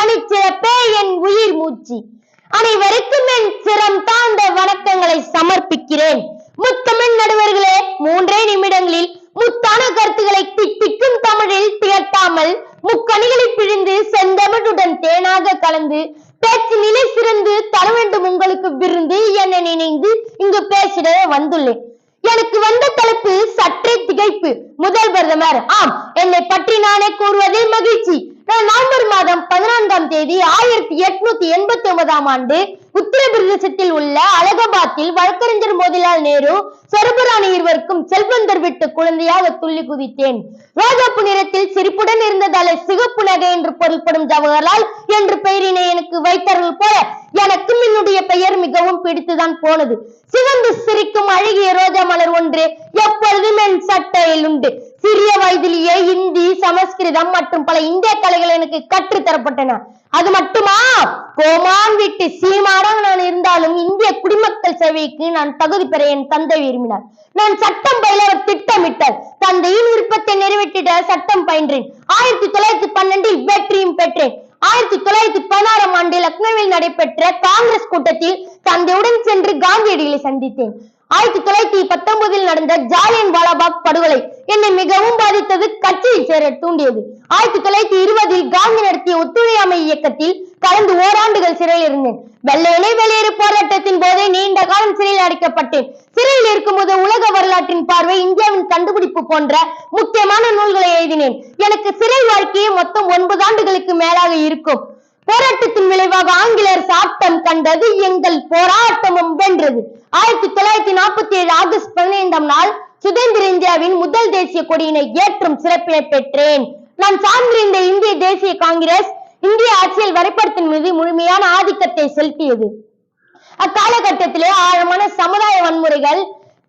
தனிச்சிறப்பே என் உயிர் மூச்சு. அனைவருக்கும் என் சிரம் தாழ்ந்த வணக்கங்களை சமர்ப்பிக்கிறேன். முத்தமிழ் நடுவர்களே, 3 நிமிடங்களில் முத்தான கருத்துக்களை தித்திக்கும் தமிழில் திகட்டாமல் முக்கணிகளை பிழிந்து செந்தமிழுடன் தேனாக கலந்து பேச்சு நிலை சிறந்து தர வேண்டும் உங்களுக்கு விருந்து என நினைந்து இங்கு பேசிட வந்துள்ளேன். எனக்கு வந்த தலைப்பு சற்றே திகைப்பு. முதல் பிரதமர். ஆம், என்னை பற்றி நானே கூறுவதில் மகிழ்ச்சி. நான் நவம்பர் மாதம் 14ஆம் தேதி 1889ஆம் ஆண்டு உத்தரப்பிரதேசத்தில் உள்ள அலகாபாத்தில் வழக்கறிஞர் மோதிலால் நேரு, சொரபராணி இருவருக்கும் செல்வந்தர் விட்டு குழந்தையாக துள்ளி குதித்தேன். ரோஜாப்பு நிறத்தில் சிரிப்புடன் இருந்ததால சிகப்பு நகை என்று பொருள்படும் ஜவஹர்லால் என்று பெயரினை எனக்கு வைத்தார்கள் போல எனக்கும் என்னுடைய பெயர் மிகவும் பிடித்துதான் போனது. சிவந்து சிரிக்கும் அழகிய ரோஜா மலர் ஒன்று எப்பொழுதும் என் சட்டையில் உண்டு. சிறிய வயதிலேயே இந்தி, சமஸ்கிருதம் மற்றும் பல இந்திய கலைகள் எனக்கு கற்றுத்தரப்பட்டன. அது மட்டுமா, கோமான் வீட்டு சீமானாக நான் இருந்தாலும் இந்திய குடிமக்கள் சேவைக்கு நான் தகுதி பெற என் தந்தை விரும்பினார். நான் சட்டம் பயில அவர் திட்டமிட்டார். தந்தையின் விருப்பத்தை நிறைவேற்றிட சட்டம் பயின்றேன். 1912 வெற்றியும் பெற்றேன். 1916ஆம் ஆண்டு லக்னோவில் நடைபெற்ற காங்கிரஸ் கூட்டத்தில் தந்தையுடன் சென்று காந்தியடிகளை சந்தித்தேன். 1919 நடந்த ஜாலியன் வாலாபாக் படுகொலை என்னை மிகவும் பாதித்தது, கட்சியில் சேர தூண்டியது. 1920 காந்தி நடத்திய ஒத்துழையாமை இயக்கத்தில் கலந்து ஓராண்டுகள் சிறையில் இருந்தேன். வெள்ளையனே வெளியேறு போராட்டத்தின் போதே நீண்ட காலம் சிறையில் அடைக்கப்பட்டேன். சிறையில் இருக்கும்போது உலக வரலாற்றின் பார்வை, இந்தியாவின் கண்டுபிடிப்பு போன்ற முக்கியமான நூல்களை எழுதினேன். எனக்கு சிறை வாழ்க்கையே மொத்தம் 9 ஆண்டுகளுக்கு மேலாக இருக்கும். போராட்டத்தின் விளைவாக ஆங்கிலேயர் சாட்டம் கண்டது, எங்கள் போராட்டமும் வென்றது. 1947 ஆகஸ்ட் 15ஆம் நாள் சுதந்திர இந்தியாவின் முதல் தேசிய கொடியினை ஏற்றும் சிறப்பினை பெற்றேன். நான் சார்ந்திருந்த இந்திய தேசிய காங்கிரஸ் இந்திய அரசியல் வரைபடத்தின் மீது முழுமையான ஆதிக்கத்தை செலுத்தியது. அக்காலகட்டத்திலே ஆழமான சமுதாய வன்முறைகள்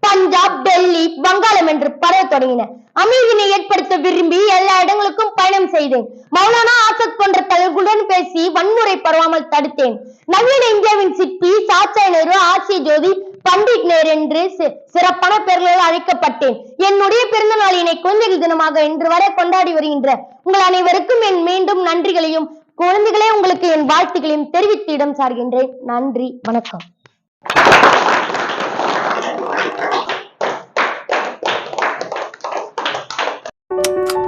பஞ்சாப், டெல்லி, வங்காளம் என்று பரவ தொடங்கின. அமைதியை ஏற்படுத்த விரும்பி எல்லா இடங்களுக்கும் பயணம் செய்தேன். மௌலானா ஆசாத் போன்ற தலைவர்களுடன் பேசி வன்முறை பரவாமல் தடுத்தேன். நவீன இந்தியாவின் சிற்பி சாச்சாய் நேரு, ஆசிய ஜோதி, பண்டிட் நேரு என்று சிறப்பான பெயர்களால் அழைக்கப்பட்டேன். என்னுடைய பிறந்த நாளினை குழந்தைகள் தினமாக இன்று வரை கொண்டாடி வருகின்ற உங்கள் அனைவருக்கும் என் மீண்டும் நன்றிகளையும், குழந்தைகளே உங்களுக்கு என் வாழ்த்துக்களையும் தெரிவித்து இடம் சார்கின்றேன். நன்றி, வணக்கம். Thank you.